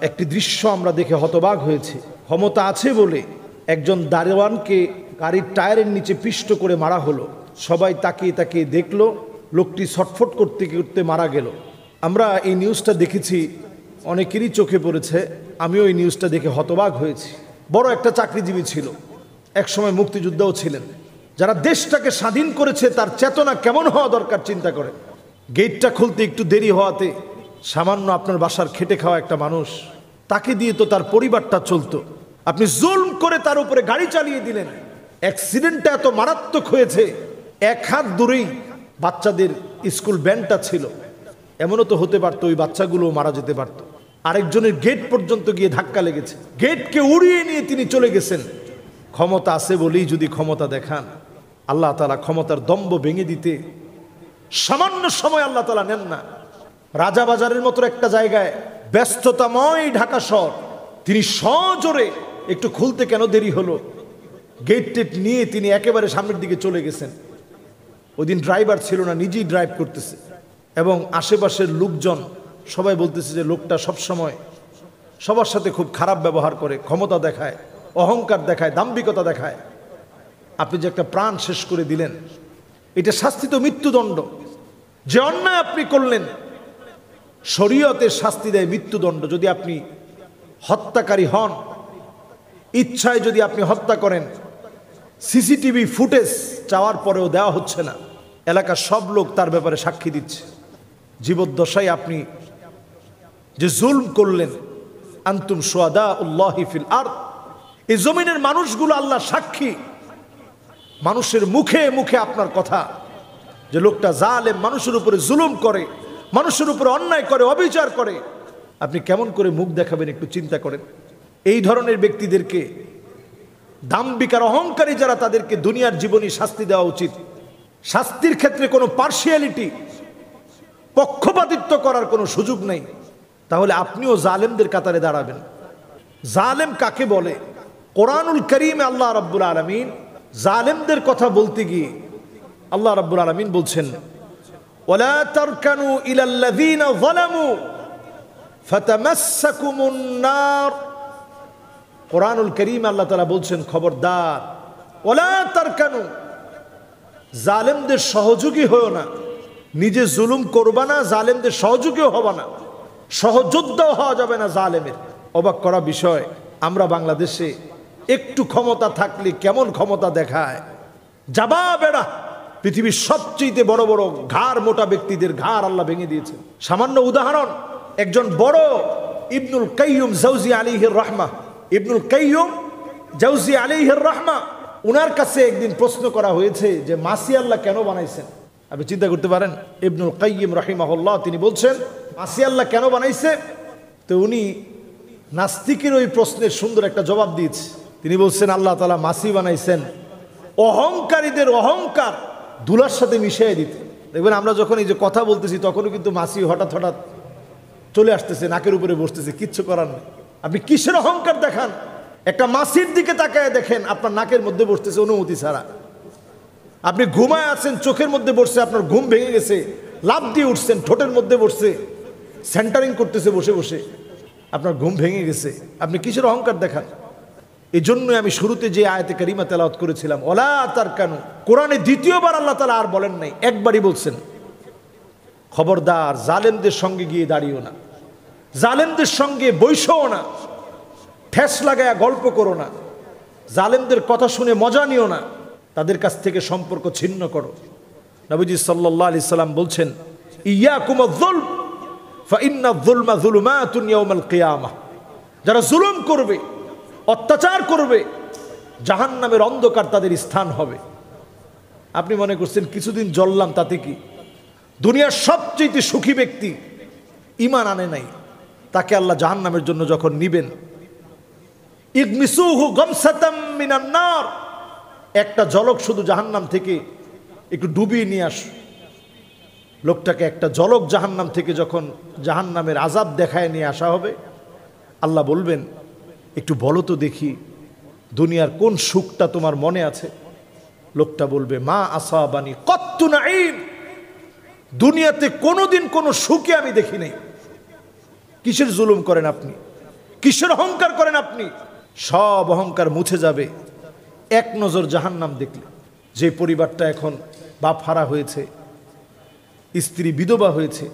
একটি দৃশ্য আমরা দেখে হতবাক হয়েছি। ক্ষমতা আছে বলে একজন দারোয়ানকে গাড়ির টায়ারের নিচে পিষ্ট করে মারা হলো। সবাই তাকিয়ে তাকিয়ে দেখলো, লোকটি ছটফট করতে করতে মারা গেল। আমরা এই নিউজটা দেখেছি, অনেকেরই চোখে পড়েছে। আমিও এই নিউজটা দেখে হতবাক হয়েছি। বড় একটা চাকরিজীবী ছিল, একসময় মুক্তিযোদ্ধাও ছিলেন। যারা দেশটাকে স্বাধীন করেছে তার চেতনা কেমন হওয়া দরকার চিন্তা করে। গেটটা খুলতে একটু দেরি হওয়াতে সামান্য আপনার বাসার খেটে খাওয়া একটা মানুষ, তাকে দিয়ে তো তার পরিবারটা চলতো, আপনি জুলম করে তার উপরে গাড়ি চালিয়ে দিলেন। অ্যাক্সিডেন্টটা এত মারাত্মক হয়েছে, এক হাত দূরেই বাচ্চাদের স্কুল ব্যান্ডটা ছিল। এমনও তো হতে পারতো ওই বাচ্চাগুলো মারা যেতে পারতো। আরেকজনের গেট পর্যন্ত গিয়ে ধাক্কা লেগেছে, গেটকে উড়িয়ে নিয়ে তিনি চলে গেছেন। ক্ষমতা আছে বলেই যদি ক্ষমতা দেখান, আল্লাহ তাআলা ক্ষমতার দম্ভ ভেঙে দিতে সামান্য সময় আল্লাহ তাআলা নেন না। রাজাবাজারের মতো একটা জায়গায়, ব্যস্ততাময় ঢাকা শহর, তিনি সজোরে একটু খুলতে কেন দেরি হলো, গেট টেট নিয়ে তিনি একেবারে সামনের দিকে চলে গেছেন। ওই দিন ড্রাইভার ছিল না, নিজেই ড্রাইভ করতেছে, এবং আশেপাশের লোকজন সবাই বলতেছে যে লোকটা সবসময় সবার সাথে খুব খারাপ ব্যবহার করে, ক্ষমতা দেখায়, অহংকার দেখায়, দাম্ভিকতা দেখায়। আপনি যে একটা প্রাণ শেষ করে দিলেন, এটা শাস্তি তো মৃত্যুদণ্ড। যে অন্যায় আপনি করলেন, শরীয়তের শাস্তি দেয় মৃত্যুদণ্ড। যদি আপনি হত্যাকারী হন, ইচ্ছায় যদি আপনি হত্যা করেন, সিসিটিভি ফুটেজ চাওয়ার পরেও দেওয়া হচ্ছে না, এলাকার সব লোক তার ব্যাপারে সাক্ষী দিচ্ছে। জীবদ্দশায় আপনি যে জুলম করলেন, আনতুম শুহাদাউল্লাহি ফিল আরদ, এই জমিনের মানুষগুলো আল্লাহ সাক্ষী। মানুষের মুখে মুখে আপনার কথা যে লোকটা জালেম, মানুষের উপরে জুলুম করে, মানুষের উপরে অন্যায় করে, অবিচার করে, আপনি কেমন করে মুখ দেখাবেন একটু চিন্তা করেন। এই ধরনের ব্যক্তিদেরকে, দাম্ভিক আর অহংকারী যারা, তাদেরকে দুনিয়ার জীবনই শাস্তি দেওয়া উচিত। শাস্তির ক্ষেত্রে কোনো পার্সিয়ালিটি, পক্ষপাতিত্ব করার কোনো সুযোগ নেই। তাহলে আপনিও জালেমদের কাতারে দাঁড়াবেন। জালেম কাকে বলে? কোরআনুল কারীমে আল্লাহ রাব্বুল আলামিন জালেমদের কথা বলতে গিয়ে আল্লাহ রাব্বুল আলামিন বলছেন, ওয়ালা তারকানু ইলাল্লাযীনা যালামু ফাতামাসসাকুমুন নার। কোরআনুল কারীমে আল্লাহ তাআলা বলছেন, খবরদার, ওয়ালা তারকানু, জালেমদের সহযোগী হও না। নিজে জুলুম করবা না, জালেমদের সহযোগীও হবা না, সহযোদ্ধাও হওয়া যাবে না জালেমের। অবাক করা বিষয়, আমরা বাংলাদেশে একটু ক্ষমতা থাকলে কেমন ক্ষমতা দেখায়, জাবা বেড়া। পৃথিবীর সবচেয়ে বড় বড় ঘাড় মোটা ব্যক্তিদের ঘাড় আল্লাহ ভেঙে দিয়েছেন। সামান্য উদাহরণ, একজন বড় ইবনুল কাইয়ুম জাওজি আলাইহির রাহমা, ইবনুল কাইয়ুম জাওজি আলাইহির রাহমা, উনার কাছে একদিন প্রশ্ন করা হয়েছে যে মাসি আল্লাহ কেন বানাইছেন? আপনি চিন্তা করতে পারেন, ইবনুল কাইয়িম রাহিমাহুল্লাহ তিনি বলছেন মাসি আল্লাহ কেন বানাইছে? তো উনি নাস্তিকের ওই প্রশ্নের সুন্দর একটা জবাব দিয়েছে। তিনি বলছেন আল্লাহ তাআলা মাসি বানাইছেন অহংকারীদের অহংকার ধুলার সাথে মিশিয়ে দিতে। দেখবেন আমরা যখন এই যে কথা বলতেছি, তখনও কিন্তু মাসি হঠাৎ হঠাৎ চলে আসতেছে, নাকের উপরে বসতেছে, কিচ্ছু করার নেই। আপনি কিসের অহংকার দেখান? একটা মাসির দিকে তাকায় দেখেন, আপনার নাকের মধ্যে বসতেছে অনুমতি ছাড়া। আপনি ঘুমায় আছেন, চোখের মধ্যে বসছে, আপনার ঘুম ভেঙে গেছে, লাফ দিয়ে উঠছেন, ঠোঁটের মধ্যে বসছে, সেন্টারিং করতেছে বসে বসে, আপনার ঘুম ভেঙে গেছে। আপনি কিসের অহংকার দেখান? এই জন্যই আমি শুরুতে যে আয়াতে কারিমা তেলাওয়াত করেছিলাম, ওয়ালা তারকানু, কোরআনে দ্বিতীয়বার আল্লাহ তাআলা আর বলেন নাই, একবারই বলছেন, খবরদার জালেমদের সঙ্গে গিয়ে দাঁড়িও না, জালেমদের সঙ্গে বৈশও না, ঠেস লাগায়া গল্প করো না, জালেমদের কথা শুনে মজা নিও না, তাদের কাছ থেকে সম্পর্ক ছিন্ন করো। নবীজি সাল্লাল্লাহু আলাইহি সাল্লাম বলছেন, ইয়াকুমুয যুলম ফাইন্নায যুলমা যুলুমাতুন ইয়াউমাল কিয়ামাহ। যারা জুলুম করবে, অত্যাচার করবে, জাহান্নামের অন্ধকার তাদের স্থান হবে। আপনি মনে করছেন কিছুদিন জ্বললাম তাতে কি? দুনিয়ার সবচেয়ে সুখী ব্যক্তি ঈমান আনে নাই, তাকে আল্লাহ জাহান্নামের জন্য যখন নিবেন, ইগমিসুহু গামসাতাম মিনান নার, একটা ঝলক শুধু জাহান্নাম থেকে একটু ডুবিয়ে নিয়ে আস। লোকটাকে একটা ঝলক জাহান্নাম থেকে যখন জাহান্নামের আযাব দেখায় নিয়ে আসা হবে, আল্লাহ বলবেন, একটু বলো তো দেখি দুনিয়ার কোন সুখটা তোমার মনে আছে? লোকটা বলবে, মা আসাবানি কত্তু নাঈম, দুনিয়াতে কোনোদিন কোনো সুখে আমি দেখি নাই। কিসের জুলুম করেন আপনি? কিসের অহংকার করেন আপনি? সব অহংকার মুছে যাবে এক নজর জাহান্নাম দেখলে। যে পরিবারটা এখন বাপ হারা হয়েছে, স্ত্রী বিধবা হয়েছে,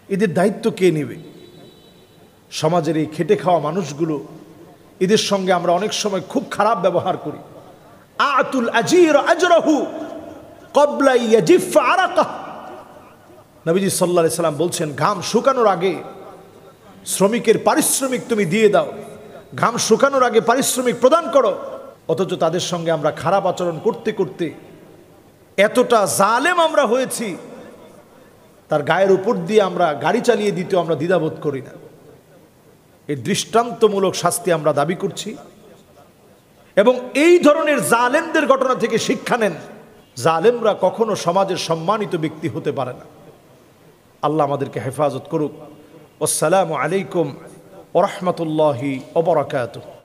এদের দায়িত্ব কে নেবে? সমাজের এই খেটে খাওয়া মানুষগুলো, এদের সঙ্গে আমরা অনেক সময় খুব খারাপ ব্যবহার করি। আতুল আজির আজরাহু ক্বাবলা ইয়াজিফ আরাকাহ। নবীজি সাল্লাল্লাহু আলাইহি সাল্লাম বলছেন, ঘাম শুকানোর আগে শ্রমিকের পারিশ্রমিক তুমি দিয়ে দাও, ঘাম শুকানোর আগে পারিশ্রমিক প্রদান করো। অথচ তাদের সঙ্গে আমরা খারাপ আচরণ করতে করতে এতটা জালেম আমরা হয়েছি, তার গায়ের উপর দিয়ে আমরা গাড়ি চালিয়ে দিতে আমরা দ্বিধাবোধ করি না। এই দৃষ্টান্তমূলক শাস্তি আমরা দাবি করছি এবং এই ধরনের জালেমদের ঘটনা থেকে শিক্ষা নেন। জালেমরা কখনো সমাজের সম্মানিত ব্যক্তি হতে পারে না। আল্লাহ আমাদেরকে হেফাজত করুক। আসসালামু আলাইকুম ওয়া রাহমাতুল্লাহি ওয়া বারাকাতুহু।